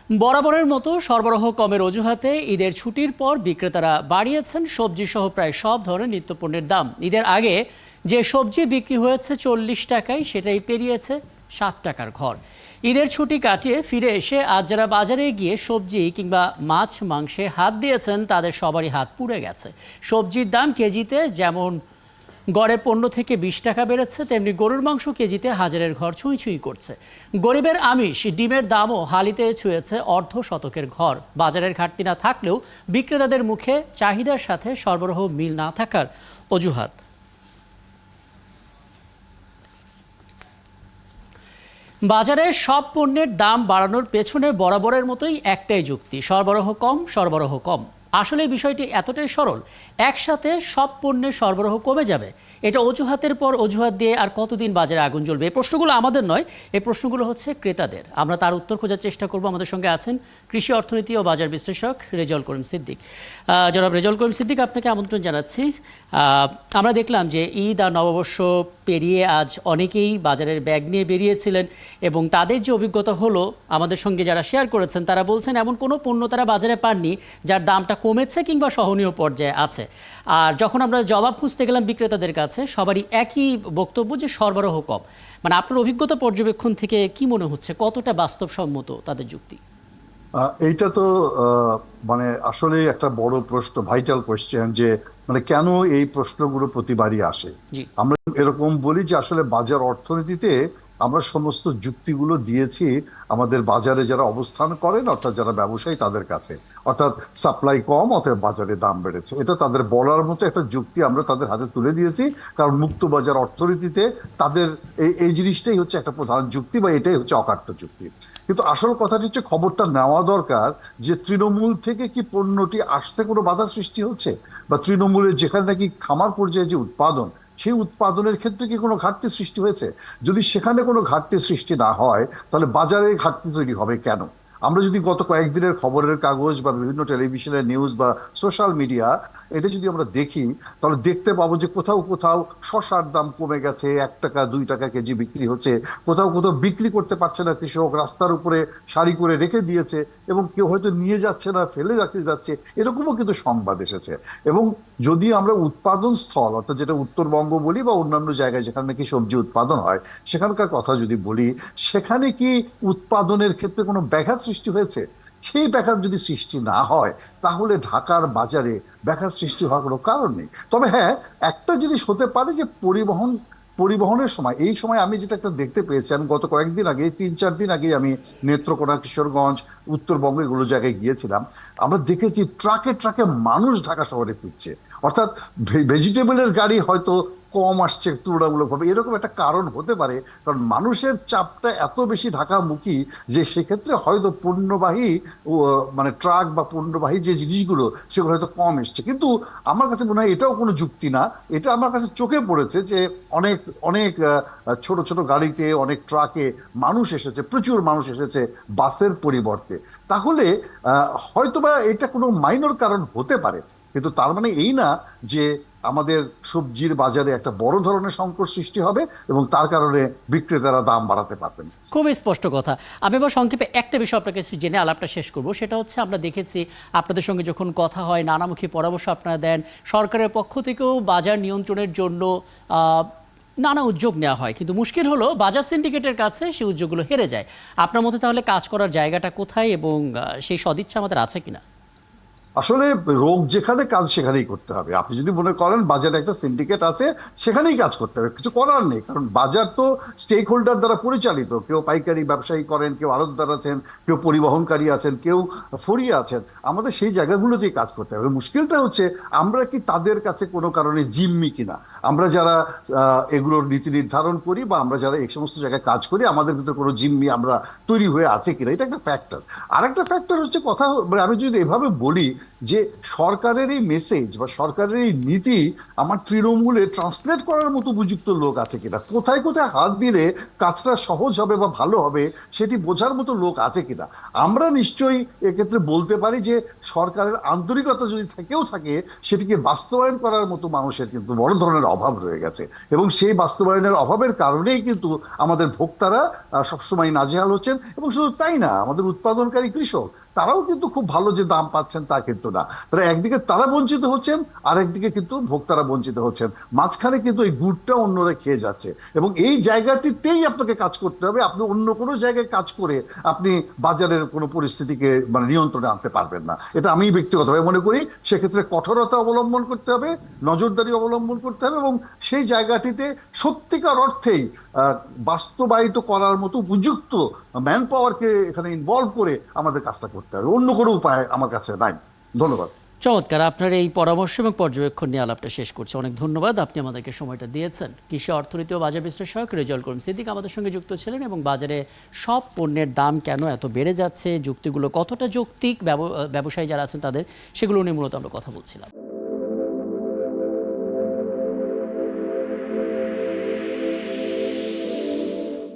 বরাবরের মতো সরবরাহ কমের অজুহাতে ঈদের ছুটির পর বিক্রেতারা বাড়িয়েছেন সবজি সহ প্রায় সব ধরনের নিত্যপণ্যের দাম। ঈদের আগে যে সবজি বিক্রি হয়েছে 40 টাকায়, সেটাই পেরিয়েছে 7 টাকার ঘর। ঈদের ছুটি কাটিয়ে ফিরে এসে আজ যারা বাজারে গিয়ে সবজি কিংবা মাছ মাংসে হাত দিয়েছেন, তাদের সবারই হাত পুড়ে গেছে। সবজির দাম কেজিতে যেমন গড়ে 15 থেকে 20 টাকা বেড়েছে, তেমনি গরুর মাংস কেজিতে হাজারের ঘর ছুঁই ছুঁই করছে। গরিবের আমিষ ডিমের দামও হালিতে ছুঁয়েছে অর্ধ শতকের ঘর। বাজারের ঘাটতি না থাকলেও বিক্রেতাদের মুখে চাহিদার সাথে সরবরাহ মিল না থাকার অজুহাত। বাজারে সব পণ্যের দাম বাড়ানোর পেছনে বরাবরের মতোই একটাই যুক্তি, সরবরাহ কম, সরবরাহ কম। আসলে বিষয়টি এতটাই সরল, একসাথে সব পণ্যের সরবরাহ কমে যাবে, এটা অজুহাতের পর অজুহাত দিয়ে আর কতদিন বাজারে আগুন জ্বলবে? এই প্রশ্নগুলো আমাদের নয়, এই প্রশ্নগুলো হচ্ছে ক্রেতাদের। আমরা তার উত্তর খোঁজার চেষ্টা করব। আমাদের সঙ্গে আছেন কৃষি অর্থনীতি ও বাজার বিশ্লেষক রেজাউল করিম সিদ্দিক। জনাব রেজাউল করিম সিদ্দিক, আপনাকে আমন্ত্রণ জানাচ্ছি। আমরা দেখলাম যে ঈদ আর নববর্ষ পেরিয়ে আজ অনেকেই বাজারের ব্যাগ নিয়ে বেরিয়েছিলেন এবং তাদের যে অভিজ্ঞতা হলো আমাদের সঙ্গে যারা শেয়ার করেছেন, তারা বলছেন এমন কোনো পণ্য তারা বাজারে পাননি যার দামটা কমেছে কিংবা সহনীয় পর্যায়ে আছে। আর যখন আমরা জবাব খুঁজতে গেলাম বিক্রেতাদের কাছে, সবারই একই বক্তব্য যে সরবরাহ কম। মানে আপনার অভিজ্ঞতা পর্যবেক্ষণ থেকে কি মনে হচ্ছে, কতটা বাস্তবসম্মত তাদের যুক্তি? এইটা তো মানে আসলে একটা বড় প্রশ্ন, ভাইটাল কোয়েশ্চেন, যে মানে কেন এই প্রশ্নগুলো প্রতিবারই আসে। আমরা এরকম বলি যে আসলে বাজার অর্থনীতিতে আমরা সমস্ত যুক্তিগুলো দিয়েছি আমাদের বাজারে যারা অবস্থান করেন, অর্থাৎ যারা ব্যবসায়ী, তাদের কাছে। অর্থাৎ সাপ্লাই কম, অর্থাৎ বাজারে দাম বেড়েছে, এটা তাদের বলার মতো একটা যুক্তি আমরা তাদের হাতে তুলে দিয়েছি। কারণ মুক্ত বাজার অর্থনীতিতে তাদের এই জিনিসটাই হচ্ছে একটা প্রধান যুক্তি, বা এটাই হচ্ছে অকাট্য যুক্তি। কিন্তু আসল কথাটি হচ্ছে, খবরটা নেওয়া দরকার যে তৃণমূল থেকে কি পণ্যটি আসতে কোনো বাধা সৃষ্টি হচ্ছে, বা তৃণমূলের যেখানে নাকি খামার পর্যায়ে যে উৎপাদন, সেই উৎপাদনের ক্ষেত্রে কি কোনো ঘাটতি সৃষ্টি হয়েছে। যদি সেখানে কোনো ঘাটতি সৃষ্টি না হয়, তাহলে বাজারে ঘাটতি তৈরি হবে কেন? আমরা যদি গত কয়েকদিনের খবরের কাগজ বা বিভিন্ন টেলিভিশনের নিউজ বা সোশ্যাল মিডিয়া, এটা যদি আমরা দেখি, তাহলে দেখতে পাবো যে কোথাও কোথাও শসার দাম কমে গেছে, 1 টাকা 2 টাকা কেজি বিক্রি হচ্ছে। কোথাও কোথাও বিক্রি করতে পারছে না কৃষক, রাস্তার উপরে সারি করে রেখে দিয়েছে, এবং কেউ হয়তো নিয়ে যাচ্ছে না, ফেলে রাখতে যাচ্ছে, এরকমও কিন্তু সংবাদ এসেছে। এবং যদি আমরা উৎপাদন স্থল, অর্থাৎ যেটা উত্তরবঙ্গ বলি বা অন্যান্য জায়গায় যেখানে নাকি সবজি উৎপাদন হয়, সেখানকার কথা যদি বলি, সেখানে কি উৎপাদনের ক্ষেত্রে কোনো ব্যাঘাত সৃষ্টি হয়েছে? সেই ব্যাঘাত যদি সৃষ্টি না হয়, তাহলে ঢাকার বাজারে ব্যাঘাত সৃষ্টি হওয়ার কোনো কারণ নেই। তবে হ্যাঁ, একটা জিনিস হতে পারে যে পরিবহনের সময়, এই সময় আমি যেটা একটা দেখতে পেয়েছি, আমি গত কয়েকদিন আগে, 3-4 দিন আগে আমি নেত্রকোনা, কিশোরগঞ্জ, উত্তরবঙ্গ, এগুলো জায়গায় গিয়েছিলাম। আমরা দেখেছি ট্রাকে ট্রাকে মানুষ ঢাকা শহরে ফিরছে। অর্থাৎ ভেজিটেবলের গাড়ি হয়তো কম আসছে তুলনামূলকভাবে, এরকম একটা কারণ হতে পারে। কারণ মানুষের চাপটা এত বেশি ঢাকামুখী যে সেক্ষেত্রে হয়তো পণ্যবাহী মানে ট্রাক বা পণ্যবাহী যে জিনিসগুলো, সেগুলো হয়তো কম এসছে। কিন্তু আমার কাছে মনে হয় এটাও কোনো যুক্তি না। এটা আমার কাছে চোখে পড়েছে যে অনেক অনেক ছোট ছোট গাড়িতে, অনেক ট্রাকে মানুষ এসেছে, প্রচুর মানুষ এসেছে বাসের পরিবর্তে। তাহলে হয়তোবা এটা কোনো মাইনর কারণ হতে পারে, কিন্তু তার মানে এই না যে আমাদের সবজির বাজারে একটা বড় ধরনের সংকট সৃষ্টি হবে এবং তার কারণে বিক্রেতারা দাম বাড়াতে পারবেন। খুবই স্পষ্ট কথা। আমি এবার সংক্ষেপে একটা বিষয় আপনার কাছে জেনে আলাপটা শেষ করব। সেটা হচ্ছে, আমরা দেখেছি আপনাদের সঙ্গে যখন কথা হয়, নানামুখী পরামর্শ আপনারা দেন, সরকারের পক্ষ থেকেও বাজার নিয়ন্ত্রণের জন্য নানা উদ্যোগ নেওয়া হয়, কিন্তু মুশকিল হলো বাজার সিন্ডিকেটের কাছে সেই উদ্যোগগুলো হেরে যায়। আপনার মতে তাহলে কাজ করার জায়গাটা কোথায়, এবং সেই সদিচ্ছা আমাদের আছে কিনা? আসলে রোগ যেখানে, কাজ সেখানেই করতে হবে। আপনি যদি মনে করেন বাজারে একটা সিন্ডিকেট আছে, সেখানেই কাজ করতে হবে, কিছু করার নেই। কারণ বাজার তো স্টেক হোল্ডার দ্বারা পরিচালিত। কেউ পাইকারি ব্যবসায়ী করেন, কেউ আড়তদার আছেন, কেউ পরিবহনকারী আছেন, কেউ ফরিয়া আছেন। আমাদের সেই জায়গাগুলোতেই কাজ করতে হবে। মুশকিলটা হচ্ছে, আমরা কি তাদের কাছে কোনো কারণে জিম্মি কিনা? আমরা যারা এগুলোর নীতি নির্ধারণ করি, বা আমরা যারা এই সমস্ত জায়গায় কাজ করি, আমাদের ভিতরে কোনো জিম্মি আমরা তৈরি হয়ে আছে কিনা, এটা একটা ফ্যাক্টর। আর একটা ফ্যাক্টর হচ্ছে, কথা মানে আমি যদি এভাবে বলি যে সরকারের এই মেসেজ বা সরকারের এই নীতি আমার তৃণমূলে ট্রান্সলেট করার মতো উপযুক্ত লোক আছে কিনা, কোথায় কোথায় হাত দিলে কাজটা সহজ হবে বা ভালো হবে সেটি বোঝার মতো লোক আছে কিনা। আমরা নিশ্চয়ই এক্ষেত্রে বলতে পারি যে সরকারের আন্তরিকতা যদি থেকেও থাকে সেটিকে বাস্তবায়ন করার মতো মানুষের কিন্তু বড় ধরনের অভাব রয়ে গেছে, এবং সেই বাস্তবায়নের অভাবের কারণেই কিন্তু আমাদের ভোক্তারা সবসময় নাজেহাল হচ্ছেন। এবং শুধু তাই না, আমাদের উৎপাদনকারী কৃষক তারাও কিন্তু খুব ভালো যে দাম পাচ্ছেন তা কিন্তু না। তারা একদিকে তারা বঞ্চিত হচ্ছেন, আর একদিকে কিন্তু ভোক্তারা বঞ্চিত হচ্ছেন, মাঝখানে কিন্তু এই গুড়টা অন্যরা খেয়ে যাচ্ছে। এবং এই জায়গাটিতেই আপনাকে কাজ করতে হবে। আপনি অন্য কোনো জায়গায় কাজ করে আপনি বাজারের কোনো পরিস্থিতিকে মানে নিয়ন্ত্রণে আনতে পারবেন না, এটা আমি ব্যক্তিগতভাবে মনে করি। সেক্ষেত্রে কঠোরতা অবলম্বন করতে হবে, নজরদারি অবলম্বন করতে হবে, এবং সেই জায়গাটিতে সত্যিকার অর্থেই বাস্তবায়িত করার মতো উপযুক্ত ম্যান পাওয়ারকে এখানে ইনভলভ করে আমাদের কাজটা করতে হবে। অন্য কোনো উপায় আমার কাছে নাই। ধন্যবাদ। চমৎকার, আপনার এই পরামর্শ এবং পর্যবেক্ষণ নিয়ে আলাপটা শেষ করছে। অনেক ধন্যবাদ, আপনি আমাদেরকে সময়টা দিয়েছেন। কৃষি অর্থনীতি ও বাজার বিশ্লেষক রেজাউল করিম সিদ্দিক আমাদের সঙ্গে যুক্ত ছিলেন, এবং বাজারে সব পণ্যের দাম কেন এত বেড়ে যাচ্ছে, যুক্তিগুলো কতটা যৌক্তিক, ব্যবসায়ী যারা আছেন তাদের, সেগুলো নিয়ে মূলত আমরা কথা বলছিলাম।